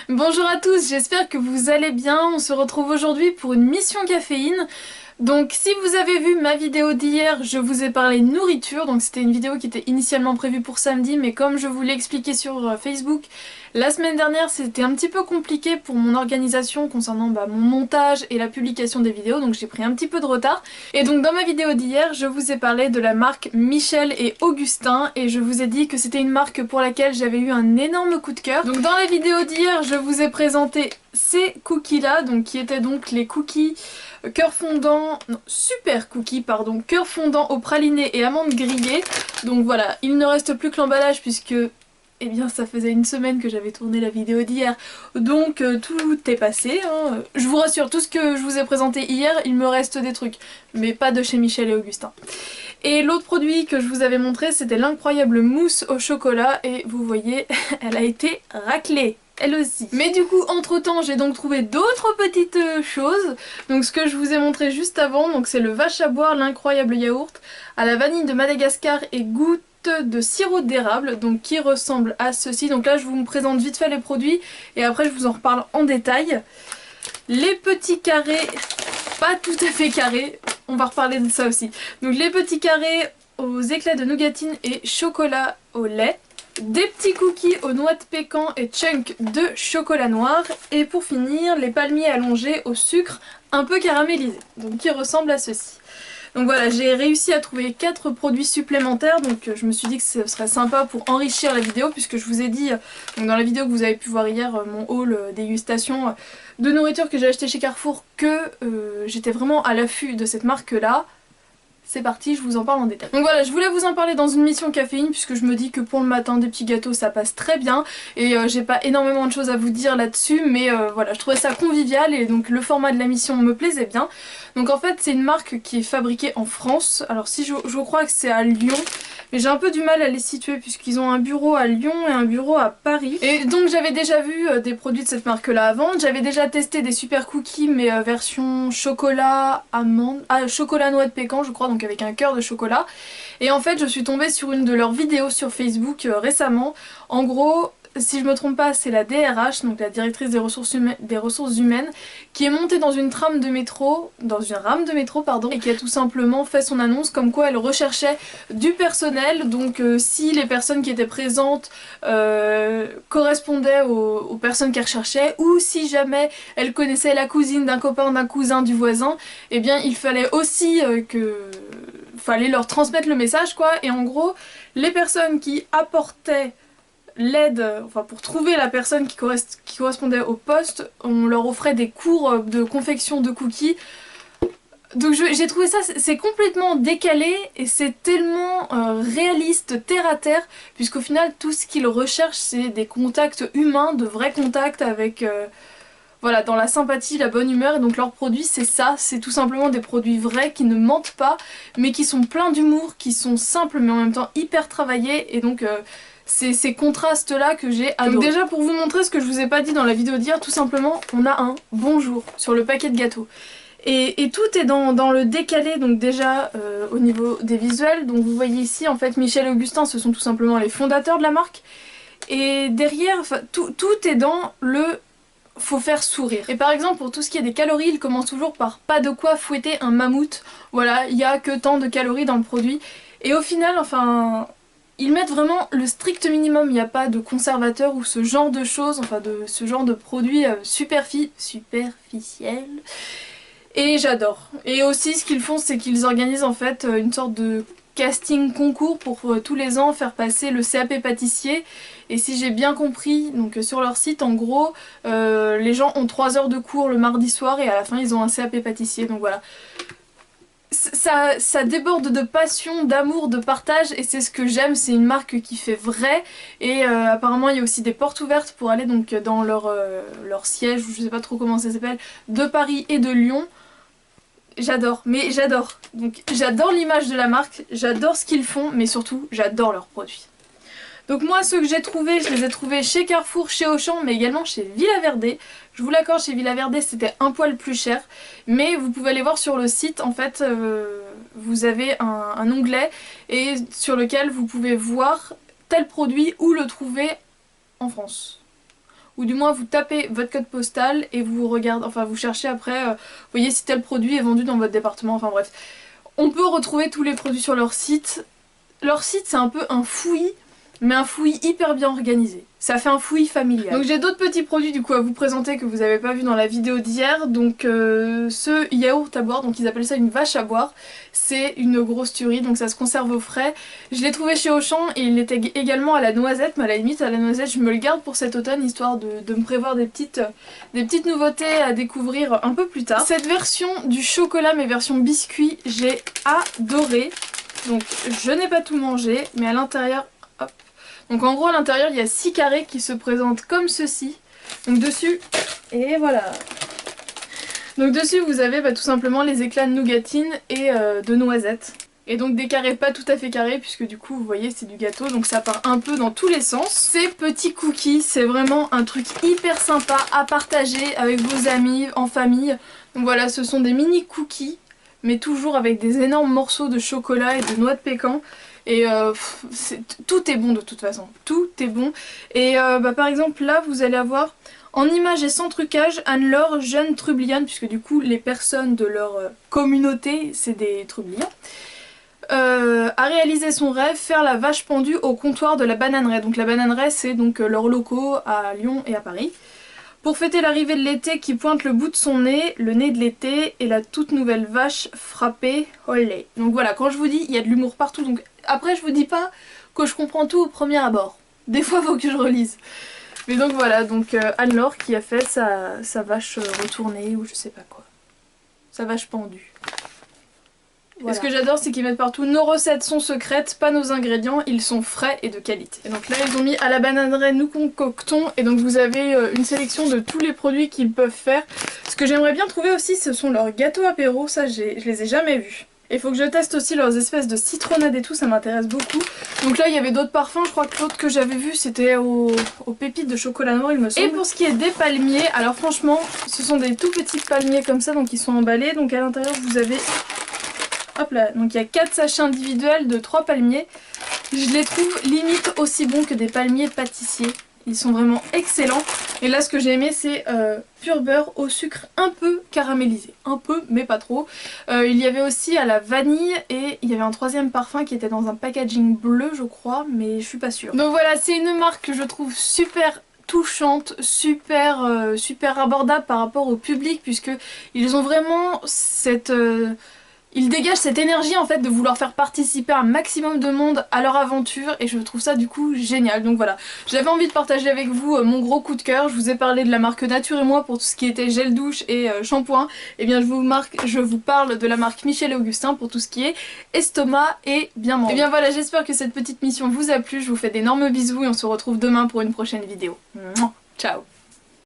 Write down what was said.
Bonjour à tous, j'espère que vous allez bien. On se retrouve aujourd'hui pour une mission caféine. Donc si vous avez vu ma vidéo d'hier, je vous ai parlé nourriture. Donc c'était une vidéo qui était initialement prévue pour samedi, mais comme je vous l'ai expliqué sur Facebook, la semaine dernière c'était un petit peu compliqué pour mon organisation concernant mon montage et la publication des vidéos, donc j'ai pris un petit peu de retard. Et donc dans ma vidéo d'hier, je vous ai parlé de la marque Michel et Augustin et je vous ai dit que c'était une marque pour laquelle j'avais eu un énorme coup de cœur. Donc dans la vidéo d'hier, je vous ai présenté ces cookies là, donc qui étaient donc les cookies cœur fondant, non, super cookies pardon, cœur fondant au praliné et amandes grillées. Donc voilà, il ne reste plus que l'emballage puisque eh bien ça faisait une semaine que j'avais tourné la vidéo d'hier, donc tout est passé, hein. Je vous rassure, tout ce que je vous ai présenté hier, il me reste des trucs, mais pas de chez Michel et Augustin. Et l'autre produit que je vous avais montré, c'était l'incroyable mousse au chocolat, et vous voyez, elle a été raclée. Elle aussi. Mais du coup, entre temps, j'ai donc trouvé d'autres petites choses. Donc ce que je vous ai montré juste avant, donc c'est le vache à boire, l'incroyable yaourt à la vanille de Madagascar et goutte de sirop d'érable, donc qui ressemble à ceci. Donc là, je vous présente vite fait les produits et après je vous en reparle en détail. Les petits carrés, pas tout à fait carrés, on va reparler de ça aussi. Donc les petits carrés aux éclats de nougatine et chocolat au lait. Des petits cookies aux noix de pécan et chunks de chocolat noir. Et pour finir, les palmiers allongés au sucre un peu caramélisé, donc qui ressemblent à ceci. Donc voilà, j'ai réussi à trouver 4 produits supplémentaires, donc je me suis dit que ce serait sympa pour enrichir la vidéo, puisque je vous ai dit, donc dans la vidéo que vous avez pu voir hier, mon haul dégustation de nourriture que j'ai acheté chez Carrefour, que j'étais vraiment à l'affût de cette marque-là. C'est parti, je vous en parle en détail. Donc voilà, je voulais vous en parler dans une mission caféine puisque je me dis que pour le matin des petits gâteaux ça passe très bien et j'ai pas énormément de choses à vous dire là-dessus, mais voilà, je trouvais ça convivial et donc le format de la mission me plaisait bien. Donc en fait c'est une marque qui est fabriquée en France, alors si je crois que c'est à Lyon, mais j'ai un peu du mal à les situer puisqu'ils ont un bureau à Lyon et un bureau à Paris. Et donc j'avais déjà vu des produits de cette marque là avant, j'avais déjà testé des super cookies mais version chocolat, amande, chocolat noix de pécan je crois, donc avec un cœur de chocolat. Et en fait je suis tombée sur une de leurs vidéos sur Facebook récemment. En gros, si je me trompe pas, c'est la DRH, donc la directrice des ressources humaines, qui est montée dans une rame de métro, pardon, et qui a tout simplement fait son annonce comme quoi elle recherchait du personnel. Donc si les personnes qui étaient présentes correspondaient aux personnes qu'elle recherchait, ou si jamais elle connaissait la cousine d'un copain d'un cousin du voisin, eh bien il fallait aussi fallait leur transmettre le message quoi. Et en gros, les personnes qui apportaient l'aide, enfin pour trouver la personne qui correspondait au poste, on leur offrait des cours de confection de cookies. Donc j'ai trouvé ça, c'est complètement décalé et c'est tellement réaliste, terre à terre, puisqu'au final tout ce qu'ils recherchent c'est des contacts humains, de vrais contacts avec voilà, dans la sympathie, la bonne humeur. Et donc leurs produits c'est ça, c'est tout simplement des produits vrais qui ne mentent pas mais qui sont pleins d'humour, qui sont simples mais en même temps hyper travaillés. Et donc c'est ces contrastes là que j'ai adoré. Donc déjà pour vous montrer ce que je vous ai pas dit dans la vidéo d'hier, tout simplement on a un bonjour sur le paquet de gâteaux. Et tout est dans le décalé, donc déjà au niveau des visuels. Donc vous voyez ici en fait Michel et Augustin, ce sont tout simplement les fondateurs de la marque. Et derrière, tout est dans le faut faire sourire. Et par exemple pour tout ce qui est des calories, il commence toujours par pas de quoi fouetter un mammouth. Voilà, il y a que tant de calories dans le produit. Et au final, enfin, ils mettent vraiment le strict minimum, il n'y a pas de conservateur ou ce genre de choses, enfin de ce genre de produits superficiels. Et j'adore. Et aussi ce qu'ils font c'est qu'ils organisent en fait une sorte de casting concours pour tous les ans faire passer le CAP pâtissier. Et si j'ai bien compris, donc sur leur site en gros, les gens ont 3 heures de cours le mardi soir et à la fin ils ont un CAP pâtissier. Donc voilà. Ça déborde de passion, d'amour, de partage et c'est ce que j'aime, c'est une marque qui fait vrai et apparemment il y a aussi des portes ouvertes pour aller donc dans leur siège, je sais pas trop comment ça s'appelle, de Paris et de Lyon. J'adore, mais j'adore. Donc j'adore l'image de la marque, j'adore ce qu'ils font, mais surtout j'adore leurs produits. Donc moi ceux que j'ai trouvés, je les ai trouvés chez Carrefour, chez Auchan, mais également chez Villa Verde. Je vous l'accorde, chez Villa Verde c'était un poil plus cher, mais vous pouvez aller voir sur le site, en fait vous avez un onglet et sur lequel vous pouvez voir tel produit où le trouver en France. ou du moins vous tapez votre code postal et vous regardez, enfin vous cherchez après, vous voyez si tel produit est vendu dans votre département, enfin bref. On peut retrouver tous les produits sur leur site. Leur site c'est un peu un fouillis, mais un fouillis hyper bien organisé. Ça fait un fouillis familial. Donc j'ai d'autres petits produits du coup à vous présenter que vous n'avez pas vu dans la vidéo d'hier. Donc ce yaourt à boire, donc ils appellent ça une vache à boire. C'est une grosse tuerie, donc ça se conserve au frais. Je l'ai trouvé chez Auchan et il était également à la noisette, mais à la limite à la noisette je me le garde pour cet automne histoire de me prévoir des petites nouveautés à découvrir un peu plus tard. Cette version du chocolat mais version biscuit, j'ai adoré. Donc je n'ai pas tout mangé, mais à l'intérieur, hop. Donc en gros à l'intérieur il y a 6 carrés qui se présentent comme ceci. Donc dessus, et voilà. Donc dessus vous avez tout simplement les éclats de nougatine et de noisettes. Et donc des carrés pas tout à fait carrés puisque du coup vous voyez c'est du gâteau donc ça part un peu dans tous les sens. Ces petits cookies c'est vraiment un truc hyper sympa à partager avec vos amis, en famille. Donc voilà, ce sont des mini cookies mais toujours avec des énormes morceaux de chocolat et de noix de pécan. Et tout est bon de toute façon, tout est bon. Et par exemple là vous allez avoir en images et sans trucage Anne-Laure jeune trubliane, puisque du coup les personnes de leur communauté c'est des trublians, a réalisé son rêve, faire la vache pendue au comptoir de la Bananeraie. Donc la Bananeraie c'est donc leurs locaux à Lyon et à Paris. Pour fêter l'arrivée de l'été qui pointe le bout de son nez, le nez de l'été et la toute nouvelle vache frappée au lait. Donc voilà, quand je vous dis, il y a de l'humour partout. Donc après, je vous dis pas que je comprends tout au premier abord. Des fois, il faut que je relise. Mais donc voilà, donc Anne-Laure qui a fait sa vache retournée ou je sais pas quoi. Sa vache pendue. Voilà. Et ce que j'adore c'est qu'ils mettent partout nos recettes sont secrètes, pas nos ingrédients, ils sont frais et de qualité. Et donc là ils ont mis à la Bananeraie nous concoctons et donc vous avez une sélection de tous les produits qu'ils peuvent faire. Ce que j'aimerais bien trouver aussi ce sont leurs gâteaux apéro, ça je les ai jamais vus. Et il faut que je teste aussi leurs espèces de citronnade et tout, ça m'intéresse beaucoup. Donc là il y avait d'autres parfums, je crois que l'autre que j'avais vu c'était aux pépites de chocolat noir il me semble. Et pour ce qui est des palmiers, alors franchement ce sont des tout petits palmiers comme ça donc ils sont emballés. Donc à l'intérieur vous avez... Hop là, donc il y a 4 sachets individuels de 3 palmiers. Je les trouve limite aussi bons que des palmiers pâtissiers. Ils sont vraiment excellents. Et là ce que j'ai aimé c'est pur beurre au sucre un peu caramélisé. Un peu mais pas trop. Il y avait aussi à la vanille et il y avait un troisième parfum qui était dans un packaging bleu je crois, mais je suis pas sûre. Donc voilà, c'est une marque que je trouve super touchante, super abordable par rapport au public puisque ils ont vraiment cette... Ils dégagent cette énergie en fait de vouloir faire participer un maximum de monde à leur aventure et je trouve ça du coup génial. Donc voilà, j'avais envie de partager avec vous mon gros coup de cœur. Je vous ai parlé de la marque Nature et Moi pour tout ce qui était gel douche et shampoing. Et bien je vous parle de la marque Michel et Augustin pour tout ce qui est estomac et bien manger. Et bien voilà, j'espère que cette petite mission vous a plu. Je vous fais d'énormes bisous et on se retrouve demain pour une prochaine vidéo. Ciao.